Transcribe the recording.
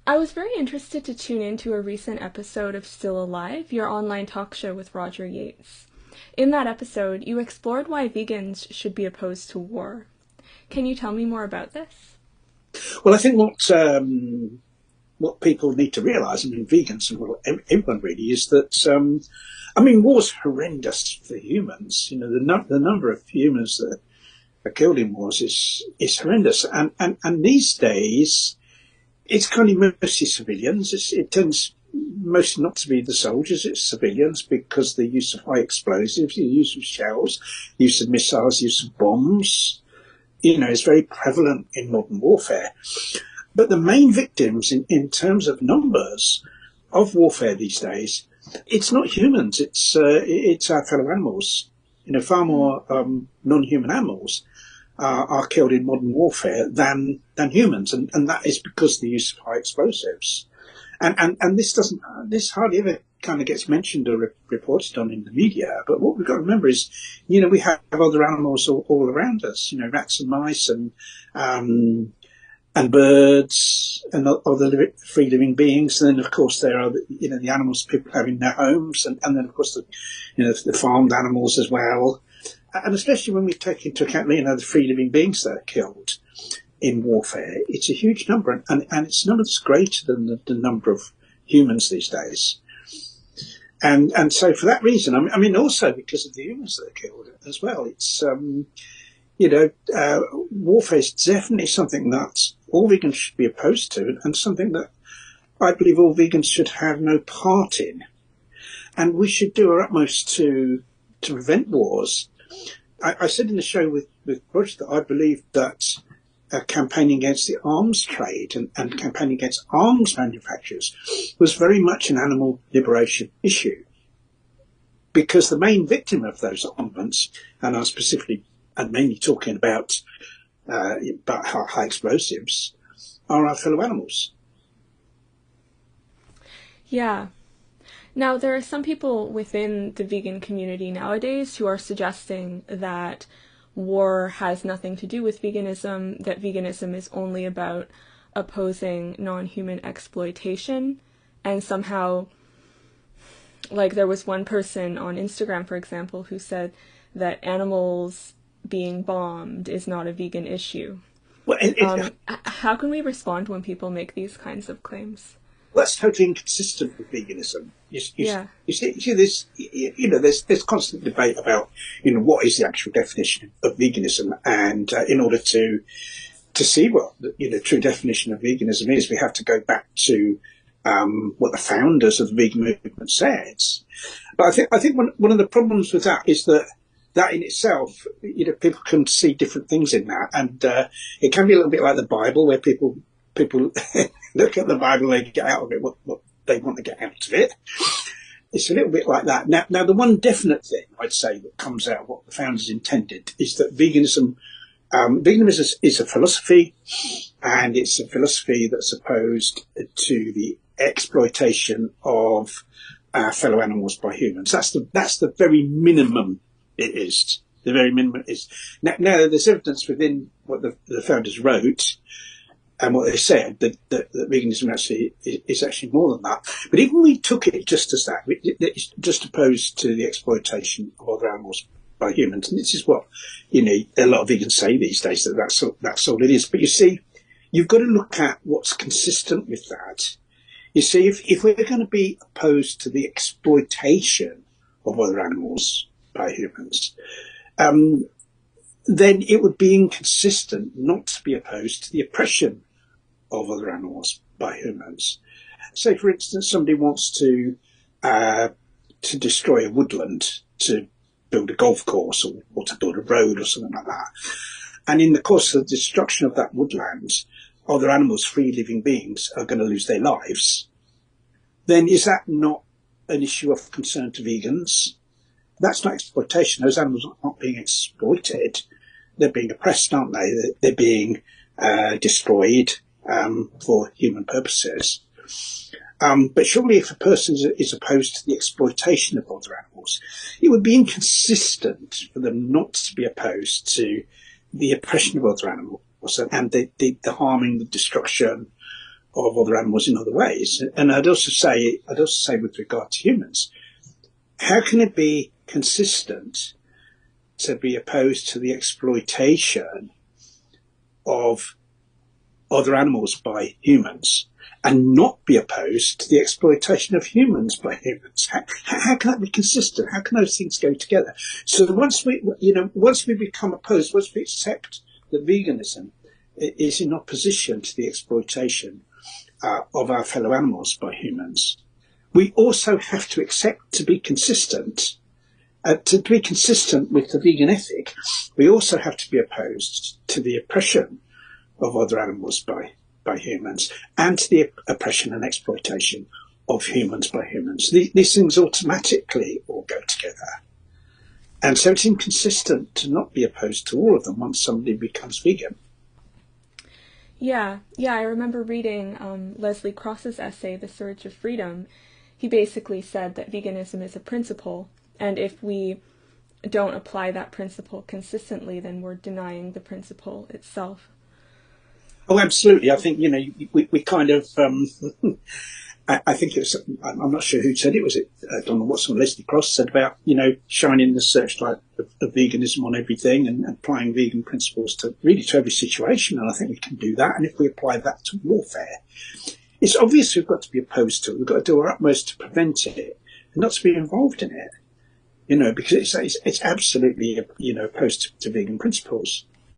I was very interested to tune into a recent episode of Still Alive, your online talk show with Roger Yates. In that episode, you explored why vegans should be opposed to war. Can you tell me more about this? Well, I think what people need to realise, I mean, vegans and everyone really, is that war's horrendous for humans. You know, the number of humans that are killed in wars is horrendous, and these days it's kind of mostly civilians. It tends mostly not to be the soldiers; it's civilians because the use of high explosives, the use of shells, use of missiles, use of bombs, is very prevalent in modern warfare. But the main victims in terms of numbers of warfare these days, it's not humans, it's our fellow animals. Far more non-human animals are killed in modern warfare than humans, and that is because of the use of high explosives. And this hardly ever kind of gets mentioned or reported on in the media. But what we've got to remember is, we have other animals all around us. Rats and mice and birds and other free living beings. And then, of course, there are the animals people have in their homes, and then, of course, the farmed animals as well. And especially when we take into account the free living beings that are killed in warfare, it's a huge number, and it's a number that's greater than the number of humans these days. And so for that reason, I mean, also because of the humans that are killed as well, it's warfare is definitely something that all vegans should be opposed to, and something that I believe all vegans should have no part in. And we should do our utmost to prevent wars. I said in the show with Roger that I believe that campaigning against the arms trade and campaigning against arms manufacturers was very much an animal liberation issue, because the main victim of those armaments, and I'm mainly talking about high explosives, are our fellow animals. Yeah. Now, there are some people within the vegan community nowadays who are suggesting that war has nothing to do with veganism, that veganism is only about opposing non-human exploitation, and somehow, like, there was one person on Instagram, for example, who said that animals being bombed is not a vegan issue. Well, how can we respond when people make these kinds of claims? That's totally inconsistent with veganism. You see this, there's constant debate about, what is the actual definition of veganism, and in order to see what the true definition of veganism is, we have to go back to what the founders of the vegan movement said. But I think one of the problems with that is that in itself, people can see different things in that, and it can be a little bit like the Bible, where people look at the Bible, they get out of it what they want to get out of it. It's a little bit like that. Now, the one definite thing I'd say that comes out of what the founders intended is that veganism is a philosophy, and it's a philosophy that's opposed to the exploitation of fellow animals by humans. That's the very minimum it is. The very minimum is. Now there's evidence within what the founders wrote and what they said that veganism actually is actually more than that. But even we took it just as that, it's just opposed to the exploitation of other animals by humans. And this is what, a lot of vegans say these days, that's all it is. But you see, you've got to look at what's consistent with that. You see, if we're going to be opposed to the exploitation of other animals by humans, then it would be inconsistent not to be opposed to the oppression of other animals by humans. Say, for instance, somebody wants to destroy a woodland to build a golf course or to build a road or something like that. And in the course of the destruction of that woodland, other animals, free living beings, are going to lose their lives. Then is that not an issue of concern to vegans? That's not exploitation. Those animals aren't being exploited. They're being oppressed, aren't they? They're being destroyed for human purposes. But surely if a person is opposed to the exploitation of other animals, it would be inconsistent for them not to be opposed to the oppression of other animals and the harming, the destruction of other animals in other ways. And I'd also say with regard to humans, how can it be consistent to be opposed to the exploitation of other animals by humans and not be opposed to the exploitation of humans by humans? How can that be consistent? How can those things go together? So once we become opposed, once we accept that veganism is in opposition to the exploitation of our fellow animals by humans, we also have to accept to be consistent with the vegan ethic. We also have to be opposed to the oppression of other animals by humans and to the oppression and exploitation of humans by humans. These things automatically all go together. And so it's inconsistent to not be opposed to all of them once somebody becomes vegan. Yeah, I remember reading Leslie Cross's essay, The Surge of Freedom. He basically said that veganism is a principle, and if we don't apply that principle consistently, then we're denying the principle itself. Oh, absolutely. I think, we kind of, I think it was, I'm not sure who said it, was it Donald Watson or Leslie Cross said about, shining the searchlight of veganism on everything and applying vegan principles to every situation. And I think we can do that. And if we apply that to warfare, it's obvious we've got to be opposed to it. We've got to do our utmost to prevent it and not to be involved in it, because it's absolutely, opposed to vegan principles.